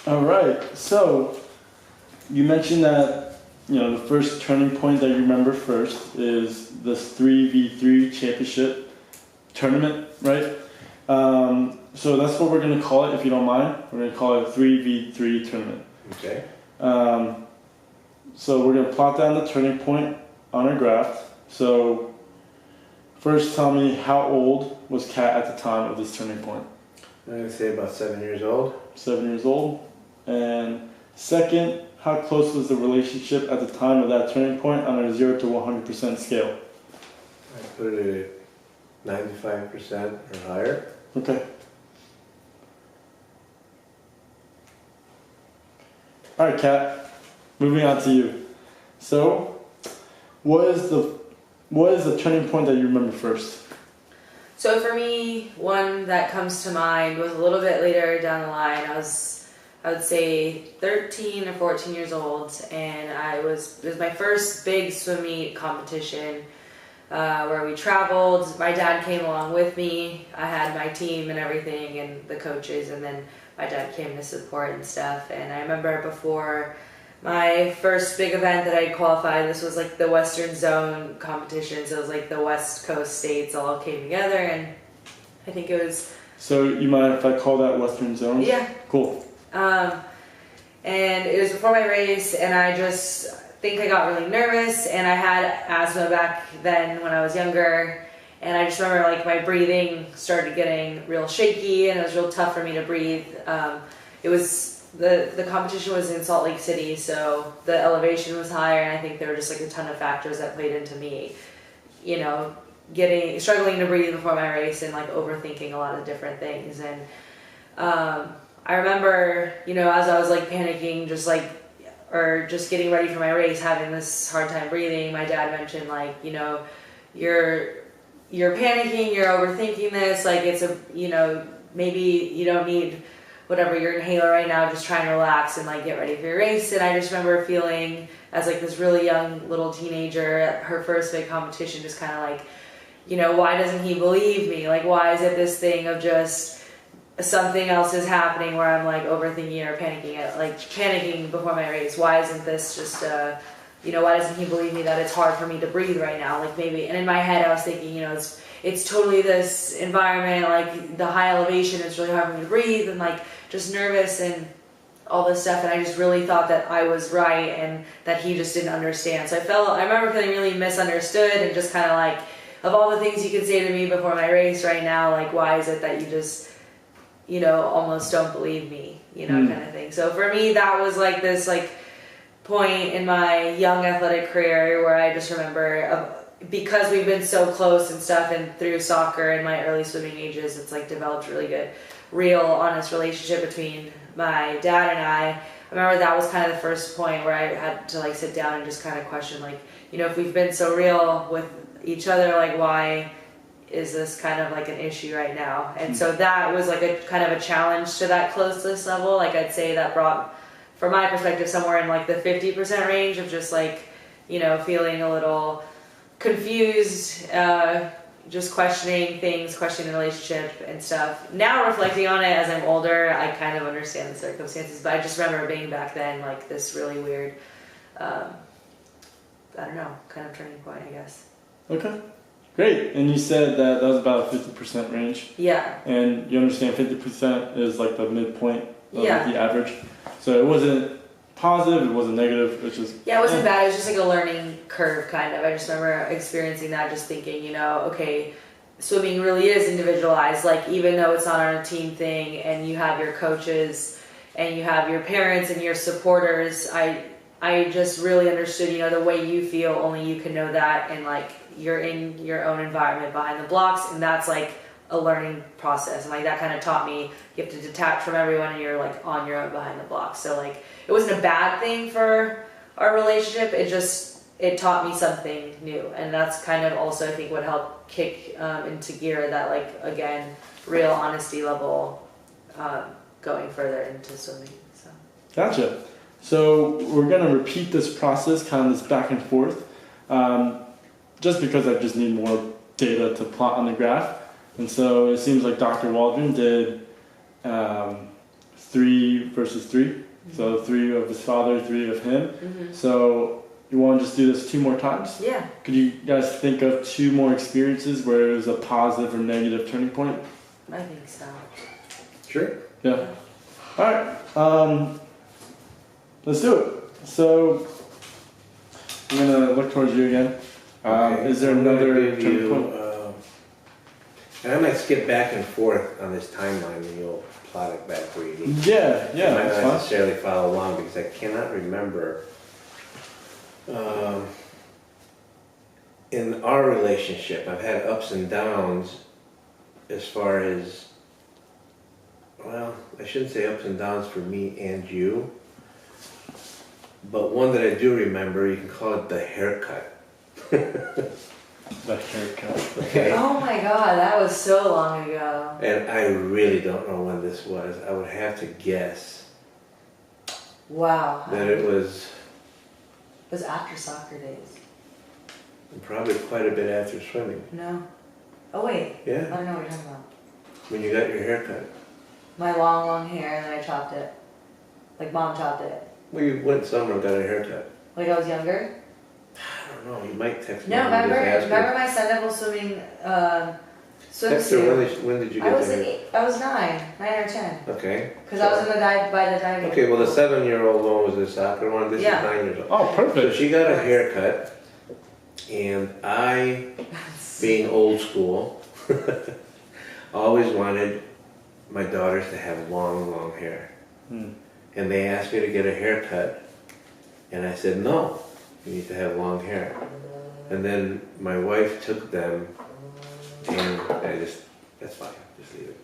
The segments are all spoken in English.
All right. So you mentioned that the first turning point that you remember first is this 3v3 championship tournament, right? So that's what we're going to call it, if you don't mind. We're going to call it a 3v3 tournament. Okay. So we're going to plot down the turning point on our graph. So first, tell me, how old was Kat at the time of this turning point? I'm going to say about 7 years old. 7 years old. And second, how close was the relationship at the time of that turning point on a 0 to 100% scale? I put it at 95% or higher. Okay. All right, Kat. Moving on to you. So, what is the turning point that you remember first? So for me, one that comes to mind was a little bit later down the line. I would say 13 or 14 years old, and it was my first big swim meet competition where we traveled. My dad came along with me. I had my team and everything and the coaches, and then my dad came to support and stuff. And I remember before my first big event that I qualified, this was like the Western Zone competition, so it was like the West Coast states all came together, and I think it was... So you mind if I call that Western Zone? Yeah. Cool. And it was before my race, and I just think I got really nervous, and I had asthma back then when I was younger, and I just remember like my breathing started getting real shaky, and it was real tough for me to breathe. It was the competition was in Salt Lake City, so the elevation was higher, and I think there were just like a ton of factors that played into me, struggling to breathe before my race and like overthinking a lot of different things. And I remember, as I was like panicking, just getting ready for my race, having this hard time breathing, my dad mentioned like, you're panicking, you're overthinking this, like it's maybe you don't need whatever your inhaler right now, just try and relax and like get ready for your race. And I just remember feeling as like this really young little teenager at her first big competition, just kind of like, why doesn't he believe me? Like, why is it this thing of just something else is happening where I'm like overthinking or panicking before my race? Why isn't this just why doesn't he believe me that it's hard for me to breathe right now? Like maybe, and in my head I was thinking, it's totally this environment, like the high elevation, it's really hard for me to breathe, and like just nervous and all this stuff. And I just really thought that I was right and that he just didn't understand. So I remember feeling really misunderstood, and just kind of like, of all the things you could say to me before my race right now, like why is it that you just almost don't believe me, kind of thing. So for me, that was like this like point in my young athletic career where I just remember, because we've been so close and stuff, and through soccer and my early swimming ages, it's like developed really good, real, honest relationship between my dad and I remember that was kind of the first point where I had to like sit down and just kind of question, like, if we've been so real with each other, like why is this kind of like an issue right now? And so that was like a kind of a challenge to that closeness level. Like I'd say that brought, from my perspective, somewhere in like the 50% range of just like, feeling a little confused, just questioning things, questioning the relationship and stuff. Now reflecting on it as I'm older, I kind of understand the circumstances, but I just remember being back then like this really weird, I don't know, kind of turning point, I guess. Okay. Great. And you said that was about a 50% range. Yeah. And you understand 50% is like the midpoint of Yeah. the average. So it wasn't positive, it wasn't negative, it's just... Yeah, it wasn't bad. It was just like a learning curve, kind of. I just remember experiencing that, just thinking, okay, swimming really is individualized. Like, even though it's not on a team thing, and you have your coaches, and you have your parents and your supporters, I just really understood, the way you feel, only you can know that, and like, you're in your own environment behind the blocks, and that's like a learning process. And like that kind of taught me you have to detach from everyone, and you're like on your own behind the blocks. So like it wasn't a bad thing for our relationship, it taught me something new, and that's kind of also I think what helped kick into gear that, like, again, real honesty level going further into swimming. So Gotcha. So we're going to repeat this process, kind of this back and forth, just because I just need more data to plot on the graph. And so it seems like Dr. Waldron did 3 versus 3. So 3 of his father, 3 of him. So you want to just do this 2 more times? Yeah. Could you guys think of 2 more experiences where it was a positive or negative turning point? I think so. Sure. Yeah. All right. Let's do it. So I'm gonna look towards you again. Okay, Is there I'm gonna another give turning you, point? and I might skip back and forth on this timeline and you'll plot it back where you need. Yeah, I might that's not fine. necessarily follow along because I cannot remember. In our relationship, I've had ups and downs as far as, well, I shouldn't say ups and downs for me and you, but one that I do remember, you can call it the haircut. The haircut. Okay? Oh my god, that was so long ago. And I really don't know when this was. I would have to guess Wow. that it was It was after soccer days. probably quite a bit after swimming. No. Oh wait. I Yeah, don't know what you're talking about. when you got your haircut. My long, long hair and then I chopped it. Like mom chopped it. Well, you went somewhere and got a haircut. Like I was younger. I don't know, you might text me. No, and just remember ask her. my Sun Devil swimming Text her, swimsuit? when did you I get was the hair? 8, I was 9 or 10. Okay. Because I was in the by the diving. Okay, well the pool. 7-year-old one was the soccer one, this Yeah. is 9 years old. Oh, So perfect. she got a haircut, and I, being old school, always wanted my daughters to have long, long hair. Hmm. And they asked me to get a haircut, and I said, no, you need to have long hair. And then my wife took them, and that's fine, just leave it.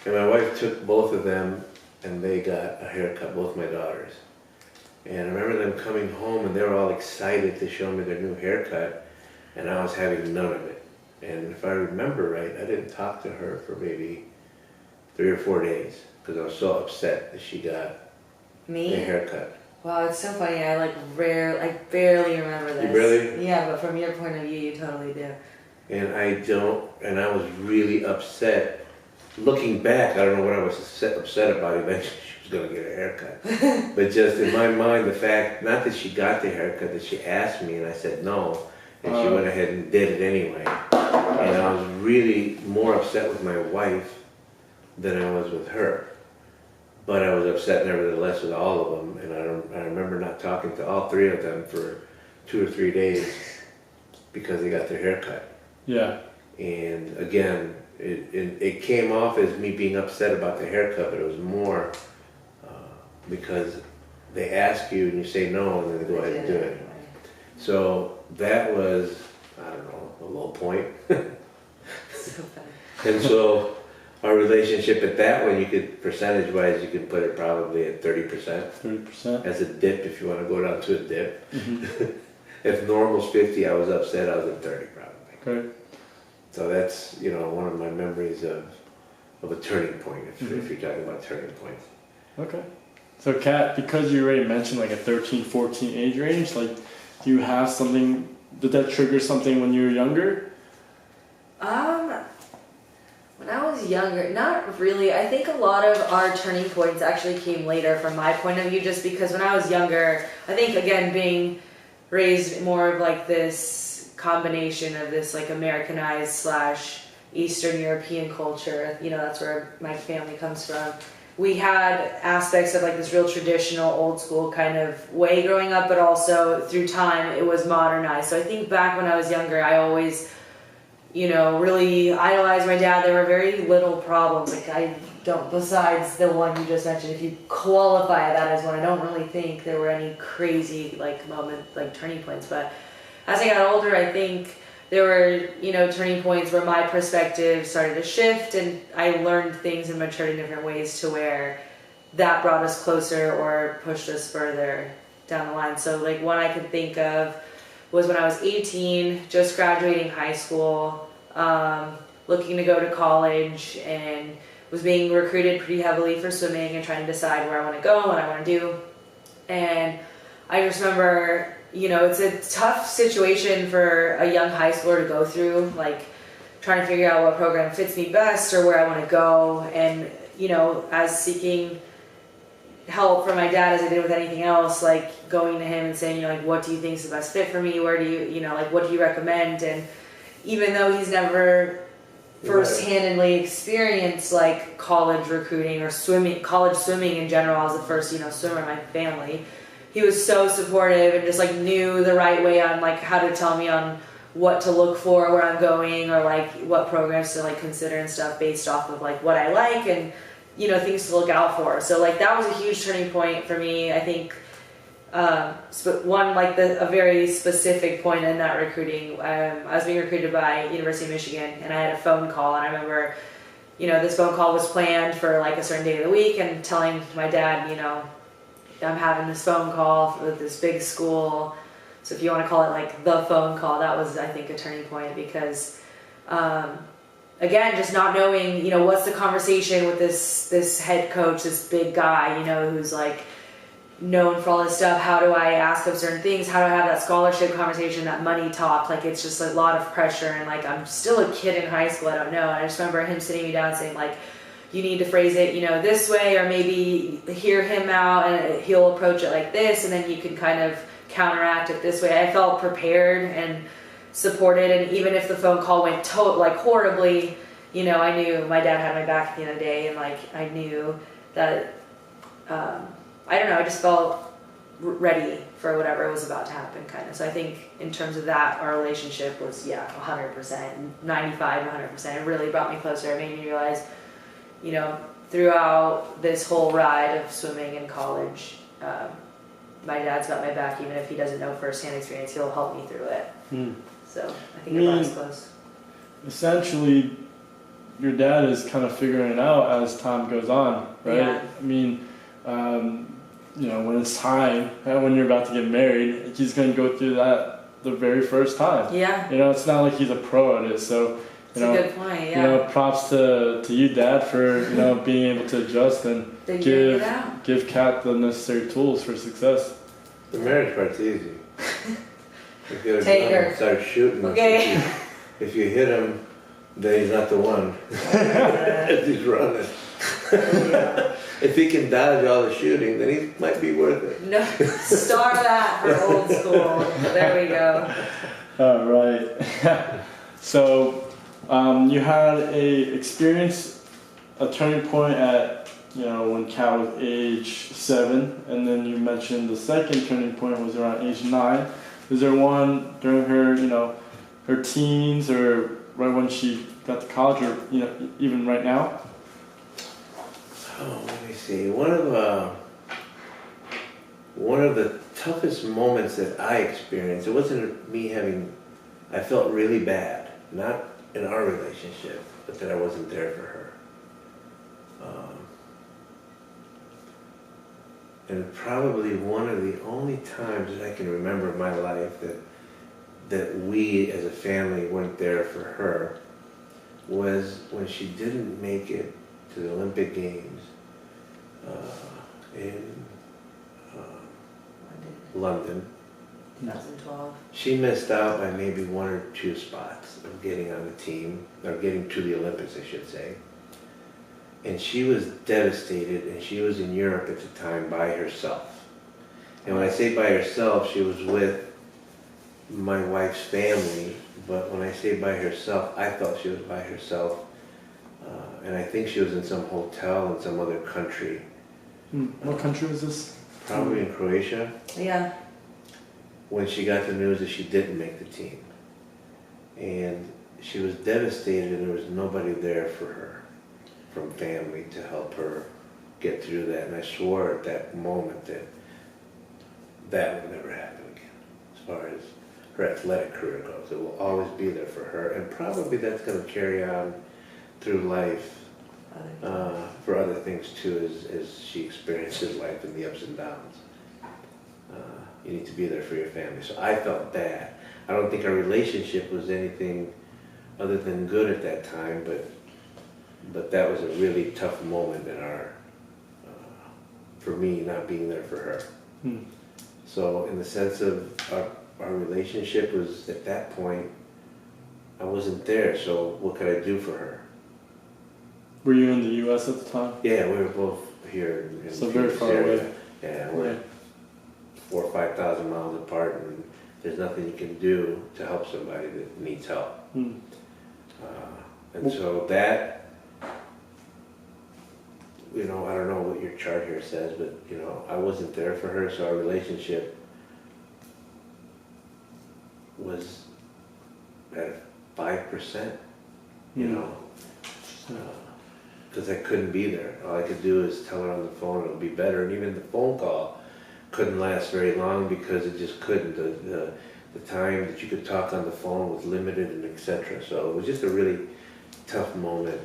And my wife took both of them, and they got a haircut, both my daughters. And I remember them coming home, and they were all excited to show me their new haircut, and I was having none of it. And if I remember right, I didn't talk to her for maybe 3 or 4 days, because I was so upset that she got a Me? haircut. Wow, it's so funny. I barely remember this. You barely? Yeah, but from your point of view, you totally do. And I was really upset. Looking back, I don't know what I was upset about. Eventually, she was going to get a haircut. But just in my mind, the fact, not that she got the haircut, that she asked me and I said no, and she went ahead and did it anyway. And I was really more upset with my wife than I was with her. But I was upset nevertheless with all of them, and I remember not talking to all 3 of them for 2 or 3 days because they got their haircut. Yeah. And again, it came off as me being upset about the haircut, but it was more because they ask you and you say no, and then they go ahead and do it. So that was, I don't know, a low point. So funny. And so our relationship at that one, you could, percentage-wise, you could put it probably at 30%. 30%. As a dip, if you want to go down to a dip. Mm-hmm. If normal's 50, I was upset, I was at 30 probably. Okay. So that's, one of my memories of a turning point, if Mm-hmm. you're talking about turning points. Okay. So, Kat, because you already mentioned like a 13, 14 age range, like, do you have something, did that trigger something when you were younger? When I was younger, not really. I think a lot of our turning points actually came later from my point of view, just because when I was younger, I think again being raised more of like this combination of this like Americanized / Eastern European culture, that's where my family comes from. We had aspects of like this real traditional old school kind of way growing up, but also through time it was modernized. So I think back when I was younger, I always really idolized my dad. There were very little problems. Like I don't, besides the one you just mentioned, if you qualify that as one, I don't really think there were any crazy turning points. But as I got older, I think there were, turning points where my perspective started to shift and I learned things and matured in different ways to where that brought us closer or pushed us further down the line. So like one I could think of was when I was 18, just graduating high school, looking to go to college, and was being recruited pretty heavily for swimming and trying to decide where I want to go, what I want to do. And I just remember, it's a tough situation for a young high schooler to go through, like trying to figure out what program fits me best or where I want to go. And, as seeking help from my dad as I did with anything else, like going to him and saying, you know, like, what do you think is the best fit for me? Where do you know, like, what do you recommend? And even though he's never first-handedly experienced like college recruiting or college swimming in general, I was the first, you know, swimmer in my family. He was so supportive and just like knew the right way on like how to tell me on what to look for, where I'm going, or like what programs to like consider and stuff based off of like what I like and, you know, things to look out for. So like that was a huge turning point for me. I think one like a very specific point in that recruiting. I was being recruited by University of Michigan, and I had a phone call, and I remember, you know, this phone call was planned for like a certain day of the week, and telling my dad, you know, I'm having this phone call with this big school. So if you want to call it like the phone call, that was, I think, a turning point because, again, just not knowing, you know, what's the conversation with this head coach, this big guy, you know, who's like known for all this stuff. How do I ask him certain things? How do I have that scholarship conversation, that money talk? Like, it's just a lot of pressure, and like I'm still a kid in high school. I don't know. And I just remember him sitting me down saying like, you need to phrase it, you know, this way, or maybe hear him out and he'll approach it like this, and then you can kind of counteract it this way. I felt prepared and supported, and even if the phone call went like horribly, you know, I knew my dad had my back at the end of the day, and like I knew that I don't know, I just felt ready for whatever was about to happen, kind of. So I think in terms of that, our relationship was 100%, 95, 100%. It really brought me closer. It made me realize, you know, throughout this whole ride of swimming in college, my dad's got my back. Even if he doesn't know firsthand experience, he'll help me through it. So I think it brought us close. Essentially, your dad is kind of figuring it out as time goes on, right? Yeah. I mean, you know, when it's time, when you're about to get married, he's going to go through that the very first time. Yeah. You know, it's not like he's a pro at it, so. That's a good point, yeah. You know, props to you, Dad, for, you know, being able to adjust and give Kat the necessary tools for success. The marriage part's easy. You get Take a gun and start shooting. Okay. If you hit him, then he's not the one. If he's running. If he can dodge all the shooting, then he might be worth it. No, star that for old school. There we go. All right. So. You had a turning point at, you know, when Kat was age 7, and then you mentioned the second turning point was around age 9. Is there one during her, you know, her teens, or right when she got to college, or, you know, even right now? Oh, let me see. One of the toughest moments that I experienced, it wasn't me I felt really bad, not in our relationship, but that I wasn't there for her. And probably one of the only times that I can remember in my life that we as a family weren't there for her was when she didn't make it to the Olympic Games in London. 2012. She missed out by maybe 1 or 2 spots of getting on the team, or getting to the Olympics, I should say. And she was devastated, and she was in Europe at the time by herself. And when I say by herself, she was with my wife's family, but when I say by herself, I felt she was by herself. And I think she was in some hotel in some other country. What country was this? Probably in Croatia. Yeah. When she got the news that she didn't make the team. And she was devastated, and there was nobody there for her from family to help her get through that. And I swore at that moment that would never happen again, as far as her athletic career goes. It will always be there for her, and probably that's going to carry on through life for other things too, as she experiences life and the ups and downs. You need to be there for your family. So I felt bad. I don't think our relationship was anything other than good at that time, but that was a really tough moment in for me not being there for her. So in the sense of our relationship was, at that point, I wasn't there, so what could I do for her? Were you in the U.S. at the time? Yeah, we were both here in So very Phoenix far area. away. Yeah, we're 4,000 or 5,000 miles apart, and there's nothing you can do to help somebody that needs help. Hmm. And so that, you know, I don't know what your chart here says, but, you know, I wasn't there for her, so our relationship was at 5%, you Hmm. know, because I couldn't be there. All I could do is tell her on the phone it'll be better, and even the phone call couldn't last very long because it just couldn't. The time that you could talk on the phone was limited, and etc. So it was just a really tough moment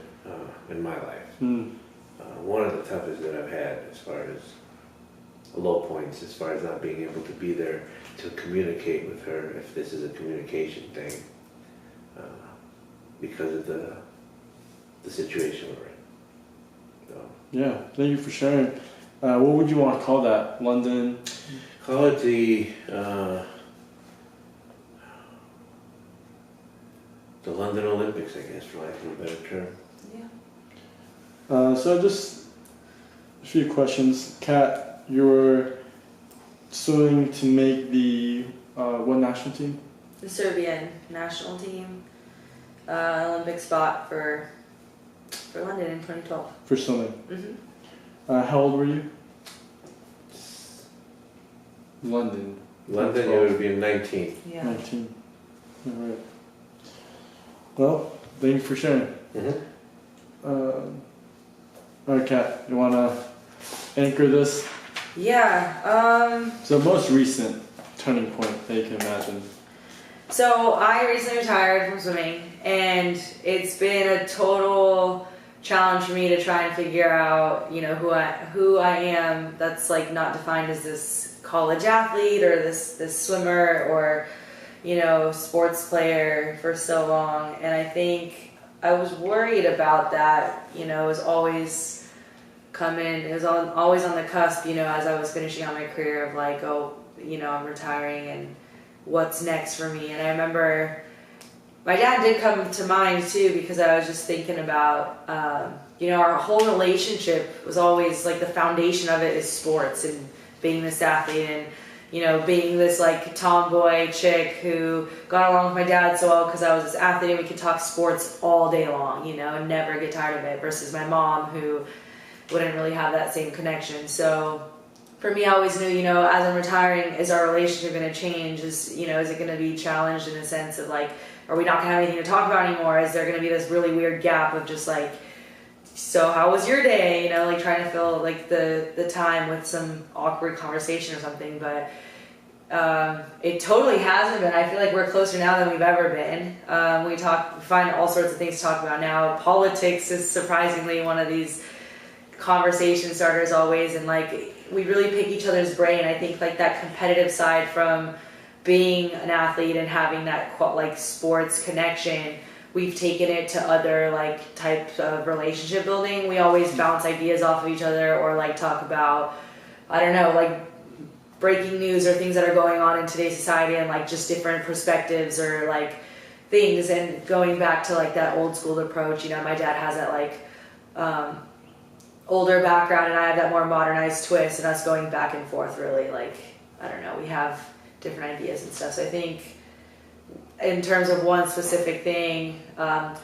in my life. Hmm. One of the toughest that I've had as far as low points, as far as not being able to be there to communicate with her, if this is a communication thing, because of the situation we're in. So, Yeah, thank you for sharing. What would you want to call that? London? call it the London Olympics, I guess, for lack of a better term. Yeah. So just a few questions. Kat, you were swimming to make the what national team? The Serbian national team, Olympic spot for London in 2012. For swimming. Mm-hmm. How old were you? London. London, you would have been 19. Yeah. 19. All right. Well, thank you for sharing. Mm-hmm. All right, Kat, you want to anchor this? Yeah. So most recent turning point that you can imagine. So I recently retired from swimming, and it's been a total challenge for me to try and figure out, you know, who I am. That's like not defined as this college athlete or this swimmer or, you know, sports player for so long. And I think I was worried about that. You know, it was always always on the cusp. You know, as I was finishing out my career of like, oh, you know, I'm retiring and what's next for me. And I remember my dad did come to mind too, because I was just thinking about, you know, our whole relationship was always like the foundation of it is sports and being this athlete and, you know, being this like tomboy chick who got along with my dad so well because I was this athlete and we could talk sports all day long, you know, and never get tired of it, versus my mom who wouldn't really have that same connection. So for me, I always knew, you know, as I'm retiring, is our relationship going to change? Is it going to be challenged in the sense of like, are we not going to have anything to talk about anymore? Is there going to be this really weird gap of just like, so how was your day? You know, like trying to fill like the time with some awkward conversation or something. But it totally hasn't been. I feel like we're closer now than we've ever been. We find all sorts of things to talk about now. Politics is surprisingly one of these conversation starters always, and like we really pick each other's brain. I think like that competitive side from being an athlete and having that like sports connection, we've taken it to other like types of relationship building. We always bounce ideas off of each other or like talk about, I don't know, like breaking news or things that are going on in today's society and like just different perspectives or like things. And going back to like that old school approach, you know, my dad has that like older background and I have that more modernized twist, and us going back and forth really like, I don't know, we have different ideas and stuff. So I think in terms of one specific thing,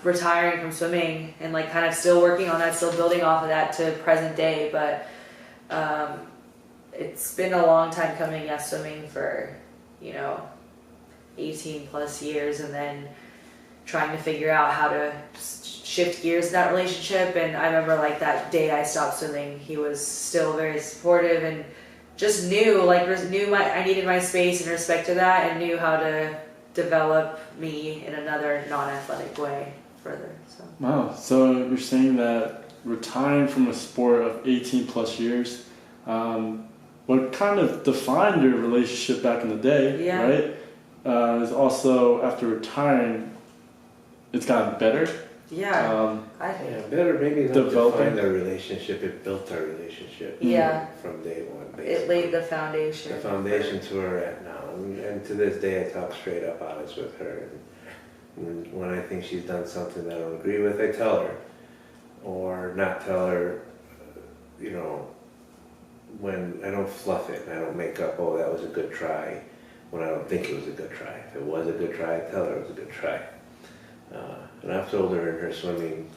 retiring from swimming and like kind of still working on that, still building off of that to present day, but it's been a long time coming. Yeah, swimming for, you know, 18 plus years, and then trying to figure out how to shift gears in that relationship. And I remember like that day I stopped swimming, he was still very supportive and just knew I needed my space in respect to that, and knew how to develop me in another non-athletic way further. So. Wow. So you're saying that retiring from a sport of 18 plus years, what kind of defined your relationship back in the day, Yeah. right? Is also after retiring, it's gotten better. Yeah, I think. Yeah, better maybe not Developing. define our relationship, it built our relationship. Yeah. From day one, basically. It laid the foundation. The foundation to where we're at now. And to this day I talk straight up honest with her. And when I think she's done something that I don't agree with, I tell her. Or not tell her, you know, when I don't fluff it, and I don't make up, oh, that was a good try, when I don't think it was a good try. If it was a good try, I tell her it was a good try. And I've told her in her swimming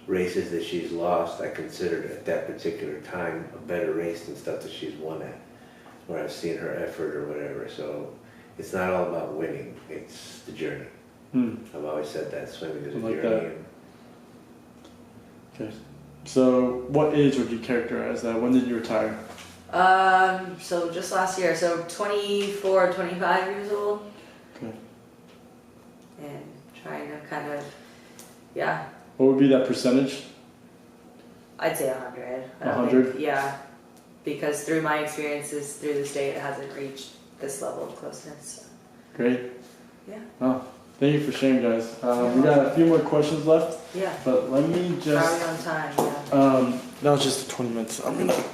races that she's lost, I considered at that particular time a better race than stuff that she's won at, where I've seen her effort or whatever. So it's not all about winning, it's the journey. I've always said that swimming is a like journey. Okay. So what age would you characterize that? When did you retire? So just last year, so 24, 25 years old. Okay. And trying to kind of, yeah, What would be that percentage? I'd say 100. I don't 100? think- yeah, because through my experiences through the state, it hasn't reached this level of closeness. Great. Yeah. Oh, thank you for sharing, guys. We got a few more questions left, Yeah. but let me How are just. we on time? Yeah. That was just the 20 minutes. I'm gonna